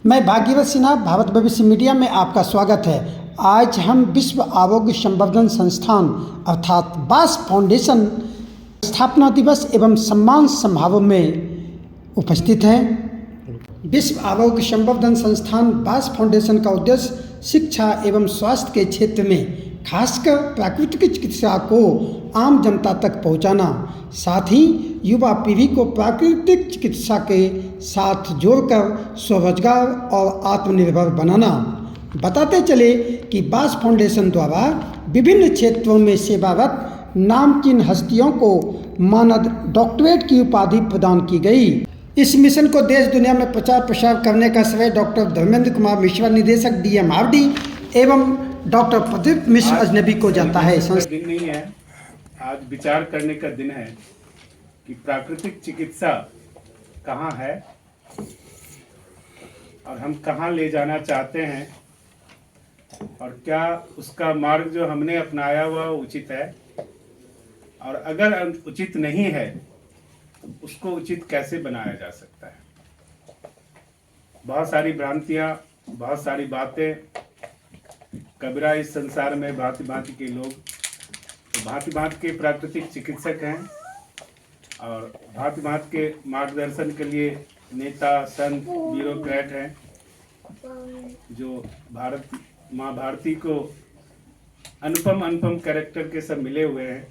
मैं भाग्यवत सिन्हा, भारत भविष्य मीडिया में आपका स्वागत है। आज हम विश्व आरोग्य संवर्धन संस्थान अर्थात बास फाउंडेशन स्थापना दिवस एवं सम्मान समारोह में उपस्थित हैं। विश्व आरोग्य संवर्धन संस्थान बास फाउंडेशन का उद्देश्य शिक्षा एवं स्वास्थ्य के क्षेत्र में खासकर प्राकृतिक चिकित्सा को आम जनता तक पहुंचाना, साथ ही युवा पीढ़ी को प्राकृतिक चिकित्सा के साथ जोड़कर स्वरोजगार और आत्मनिर्भर बनाना। बताते चले कि बास फाउंडेशन द्वारा विभिन्न क्षेत्रों में सेवारत नामचीन हस्तियों को मानद डॉक्टरेट की उपाधि प्रदान की गई। इस मिशन को देश दुनिया में प्रचार प्रसार करने का श्रेय डॉक्टर धर्मेंद्र कुमार मिश्रा, निदेशक DMRD एवं डॉक्टर प्रदीप मिश्र अजनबी को जाता है। दिन नहीं है, आज विचार करने का दिन है कि प्राकृतिक चिकित्सा कहाँ है और हम कहाँ ले जाना चाहते हैं और क्या उसका मार्ग जो हमने अपनाया हुआ उचित है, और अगर उचित नहीं है तो उसको उचित कैसे बनाया जा सकता है। बहुत सारी भ्रांतियाँ, बहुत सारी बातें, कबीरा इस संसार में भांति भांति के लोग, भांति भांति के प्राकृतिक चिकित्सक हैं और भांति भांति के मार्गदर्शन के लिए नेता, संत, ब्यूरोक्रेट हैं जो भारत माँ भारती को अनुपम कैरेक्टर के सब मिले हुए हैं,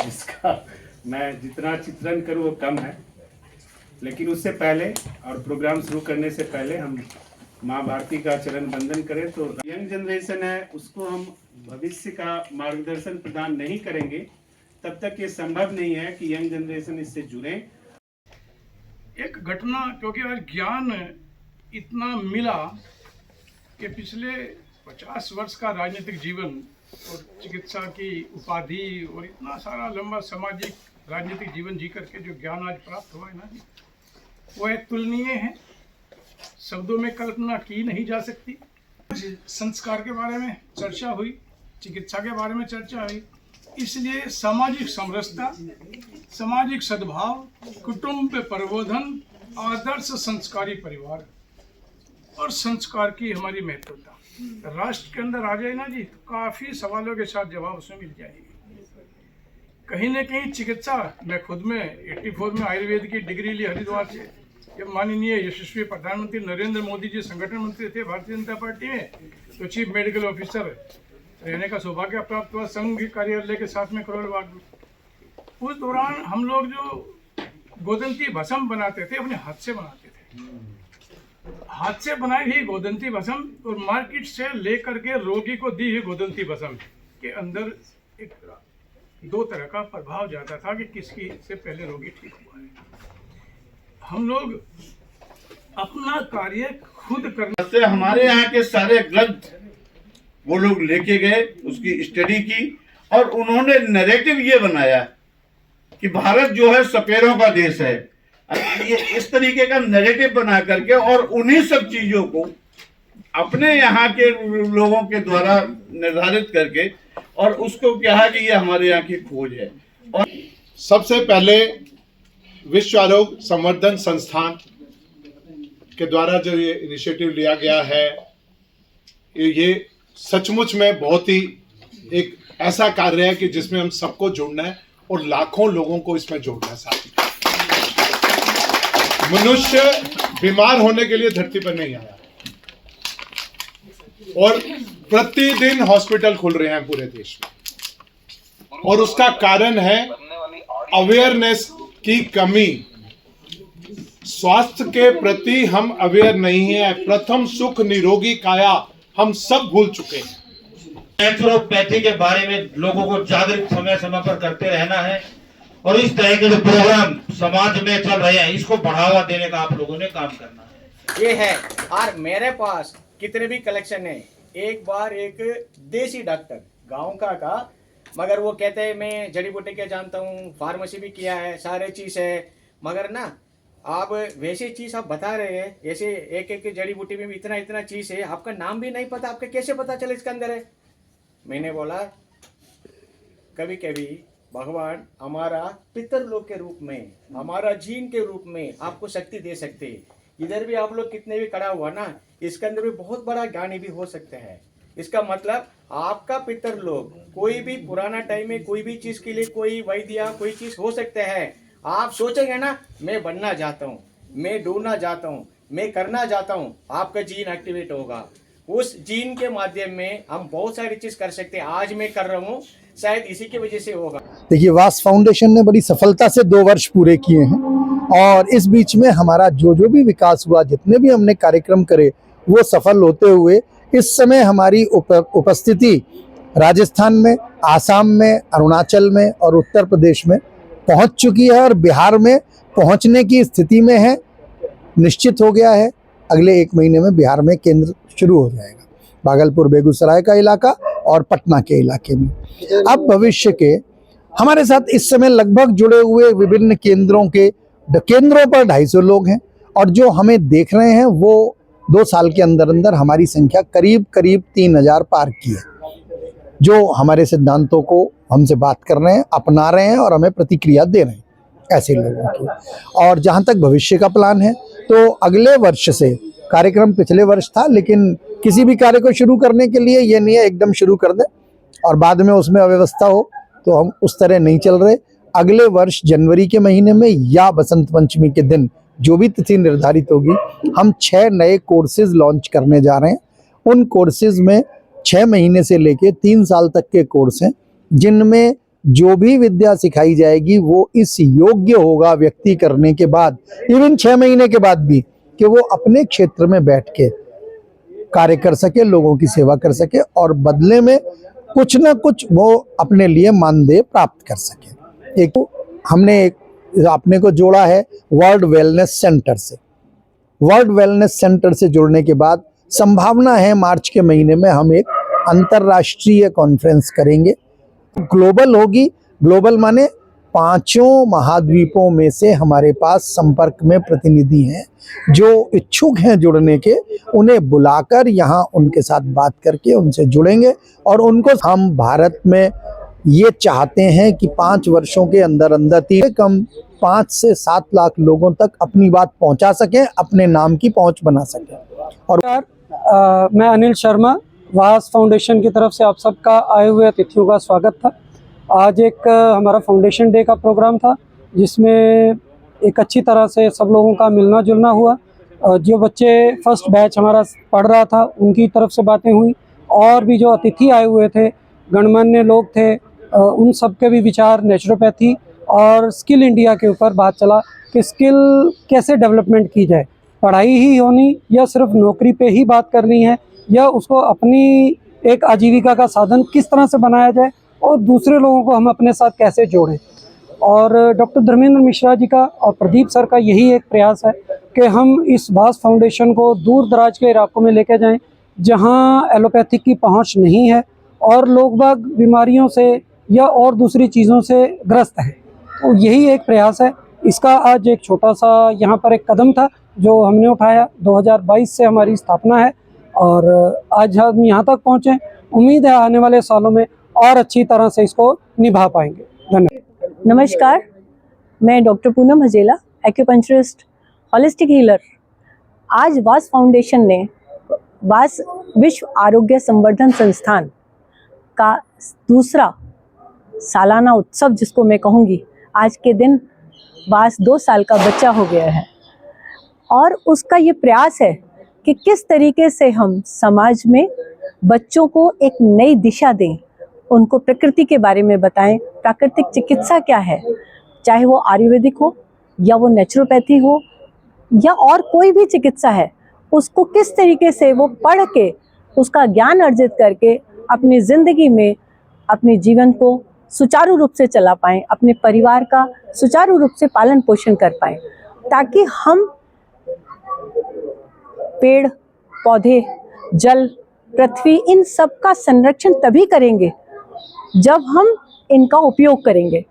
जिसका मैं जितना चित्रण करूँ वो कम है। लेकिन उससे पहले और प्रोग्राम शुरू करने से पहले हम माँ भारती का चरण वंदन करें। तो यंग जनरेशन है, उसको हम भविष्य का मार्गदर्शन प्रदान नहीं करेंगे तब तक ये संभव नहीं है कि यंग जनरेशन इससे जुड़े। एक घटना, क्योंकि आज ज्ञान इतना मिला कि पिछले 50 वर्ष का राजनीतिक जीवन और चिकित्सा की उपाधि और इतना सारा लंबा सामाजिक राजनीतिक जीवन जी करके जो ज्ञान आज प्राप्त हुआ है ना जी, वो एक तुलनीय है, शब्दों में कल्पना की नहीं जा सकती। संस्कार के बारे में चर्चा हुई, चिकित्सा के बारे में चर्चा हुई, इसलिए सामाजिक समरसता, सामाजिक सद्भाव, कुटुंब प्रबोधन, आदर्श संस्कारी परिवार और संस्कार की हमारी महत्वता राष्ट्र के अंदर आ जाए ना जी, तो काफी सवालों के साथ जवाब उसमें मिल जाएगी। कहीं न कहीं चिकित्सा, मैं खुद में 84 में आयुर्वेद की डिग्री ली हरिद्वार से। जब माननीय यशस्वी प्रधानमंत्री नरेंद्र मोदी जी संगठन मंत्री थे भारतीय जनता पार्टी में, तो चीफ मेडिकल ऑफिसर रहने का सौभाग्य प्राप्त हुआ संघ कार्यालय के साथ में करोड़ बाग में। उस दौरान हम लोग जो गोदंती भस्म बनाते थे अपने हाथ से बनाते थे, हाथ से बनाई हुई गोदंती भस्म और मार्केट से लेकर के रोगी को दी हुई गोदंती भस्म के अंदर एक दो तरह का प्रभाव जाता था कि किसकी से पहले रोगी ठीक हुआ है। हम लोग अपना कार्य खुद करने से हमारे यहाँ के सारे ग्रंथ वो लोग लेके गए, उसकी स्टडी की और उन्होंने नैरेटिव ये बनाया कि भारत जो है सपेरों का देश है। ये इस तरीके का नैरेटिव बना करके और उन्हीं सब चीजों को अपने यहाँ के लोगों के द्वारा निर्धारित करके और उसको क्या है कि ये हमारे यहाँ की खोज है। और सबसे पहले विश्व आरोग्य संवर्धन संस्थान के द्वारा जो ये इनिशिएटिव लिया गया है, ये सचमुच में बहुत ही एक ऐसा कार्य है कि जिसमें हम सबको जोड़ना है और लाखों लोगों को इसमें जोड़ना है। साथ ही मनुष्य बीमार होने के लिए धरती पर नहीं आया और प्रतिदिन हॉस्पिटल खुल रहे हैं पूरे देश में, और उसका कारण है अवेयरनेस की कमी। स्वास्थ्य के प्रति हम अवेयर नहीं है। प्रथम सुख निरोगी काया हम सब भूल चुके हैं। नेचुरोपैथी के बारे में लोगों को जागरूक समय समय पर करते रहना है और इस तरह के जो प्रोग्राम समाज में चल रहे हैं इसको बढ़ावा देने का आप लोगों ने काम करना है। ये है। और मेरे पास कितने भी कलेक्शन है। एक बार एक देसी डॉक्टर गांव का मगर वो कहते हैं मैं जड़ी बूटी के जानता हूँ, फार्मेसी भी किया है, सारे चीज है, मगर ना आप वैसे चीज आप बता रहे हैं, ऐसे एक एक जड़ी बूटी में भी इतना इतना चीज है, आपका नाम भी नहीं पता, आपके कैसे पता चले इसके अंदर है। मैंने बोला कभी कभी भगवान हमारा पितृलोक के रूप में, हमारा जीन के रूप में आपको शक्ति दे सकते हैं इधर भी आप लोग कितने भी खड़ा हुआ ना, इसके अंदर भी बहुत बड़ा ज्ञानी भी हो सकते हैं। इसका मतलब आपका पितर लोग कोई भी पुराना टाइम में कोई भी चीज के लिए कोई वैद्य कोई चीज हो सकते हैं। आप सोचेंगे ना, मैं बनना चाहता हूँ, मैं ढूंढना चाहता हूँ, मैं करना चाहता हूँ, आपका जीन एक्टिवेट होगा। उस जीन के माध्यम में हम बहुत सारी चीज कर सकते हैं। आज मैं कर रहा हूँ, शायद इसी की वजह से होगा। देखिए, वास फाउंडेशन ने बड़ी सफलता से 2 वर्ष पूरे किए हैं और इस बीच में हमारा जो भी विकास हुआ, जितने भी हमने कार्यक्रम करे, वो सफल होते हुए इस समय हमारी उपस्थिति राजस्थान में, आसाम में, अरुणाचल में और उत्तर प्रदेश में पहुंच चुकी है और बिहार में पहुंचने की स्थिति में है। निश्चित हो गया है, अगले 1 महीने में बिहार में केंद्र शुरू हो जाएगा, भागलपुर बेगूसराय का इलाका और पटना के इलाके में। अब भविष्य के हमारे साथ इस समय लगभग जुड़े हुए विभिन्न केंद्रों पर 250 लोग हैं और जो हमें देख रहे हैं वो 2 साल के अंदर अंदर हमारी संख्या करीब 3000 पार की है, जो हमारे सिद्धांतों को हमसे बात कर रहे हैं, अपना रहे हैं और हमें प्रतिक्रिया दे रहे हैं, ऐसे लोगों की। और जहाँ तक भविष्य का प्लान है, तो अगले वर्ष से, कार्यक्रम पिछले वर्ष था, लेकिन किसी भी कार्य को शुरू करने के लिए ये नहीं है एकदम शुरू कर दे और बाद में उसमें अव्यवस्था हो, तो हम उस तरह नहीं चल रहे। अगले वर्ष जनवरी के महीने में या बसंत पंचमी के दिन, जो भी तिथि निर्धारित होगी, हम 6 नए कोर्सेज लॉन्च करने जा रहे हैं। उन कोर्सेज में 6 महीने से लेके 3 साल तक के कोर्स हैं, जिनमें जो भी विद्या सिखाई जाएगी वो इस योग्य होगा व्यक्ति करने के बाद, इवन 6 महीने के बाद भी, कि वो अपने क्षेत्र में बैठ के कार्य कर सके, लोगों की सेवा कर सके और बदले में कुछ ना कुछ वो अपने लिए मानदेय प्राप्त कर सके। हमने अपने को जोड़ा है वर्ल्ड वेलनेस सेंटर से। वर्ल्ड वेलनेस सेंटर से जुड़ने के बाद संभावना है मार्च के महीने में हम एक अंतर्राष्ट्रीय कॉन्फ्रेंस करेंगे, ग्लोबल होगी। ग्लोबल माने 5 महाद्वीपों में से हमारे पास संपर्क में प्रतिनिधि हैं जो इच्छुक हैं जुड़ने के, उन्हें बुलाकर यहाँ उनके साथ बात करके उनसे जुड़ेंगे और उनको हम भारत में ये चाहते हैं कि 5 वर्षों के अंदर अंदर कम 5 से 7 लाख लोगों तक अपनी बात पहुंचा सकें, अपने नाम की पहुंच बना सकें। और मैं अनिल शर्मा, वास फाउंडेशन की तरफ से आप सबका आए हुए अतिथियों का स्वागत था। आज एक हमारा फाउंडेशन डे का प्रोग्राम था, जिसमें एक अच्छी तरह से सब लोगों का मिलना जुलना हुआ। जो बच्चे फर्स्ट बैच हमारा पढ़ रहा था उनकी तरफ से बातें हुई, और भी जो अतिथि आए हुए थे, गणमान्य लोग थे, उन सब के भी विचार नेचुरोपैथी और स्किल इंडिया के ऊपर बात चला कि स्किल कैसे डेवलपमेंट की जाए, पढ़ाई ही होनी या सिर्फ नौकरी पे ही बात करनी है, या उसको अपनी एक आजीविका का साधन किस तरह से बनाया जाए और दूसरे लोगों को हम अपने साथ कैसे जोड़ें। और डॉक्टर धर्मेंद्र मिश्रा जी का और प्रदीप सर का यही एक प्रयास है कि हम इस वास फाउंडेशन को दूर दराज के इलाकों में लेकर जाएं, जहां एलोपैथिक की पहुंच नहीं है और लोग बाग बीमारियों से या और दूसरी चीज़ों से ग्रस्त हैं। तो यही एक प्रयास है। इसका आज एक छोटा सा यहाँ पर एक कदम था जो हमने उठाया। 2022 से हमारी स्थापना है और आज हम यहाँ तक पहुँचे। उम्मीद है आने वाले सालों में और अच्छी तरह से इसको निभा पाएंगे। धन्यवाद। नमस्कार, मैं doctor Poonam Hajela, acupuncturist, holistic healer. आज वास फाउंडेशन ने वास विश्व आरोग्य संवर्धन संस्थान का दूसरा सालाना उत्सव, जिसको मैं कहूँगी, आज के दिन वास 2 साल का बच्चा हो गया है। और उसका ये प्रयास है कि किस तरीके से हम समाज में बच्चों को एक नई दिशा दें, उनको प्रकृति के बारे में बताएं, प्राकृतिक चिकित्सा क्या है, चाहे वो आयुर्वेदिक हो या वो नेचुरोपैथी हो या और कोई भी चिकित्सा है, उसको किस तरीके से वो पढ़ के उसका ज्ञान अर्जित करके अपनी ज़िंदगी में अपने जीवन को सुचारू रूप से चला पाएं, अपने परिवार का सुचारू रूप से पालन पोषण कर पाएं, ताकि हम पेड़ पौधे, जल, पृथ्वी, इन सब का संरक्षण तभी करेंगे जब हम इनका उपयोग करेंगे।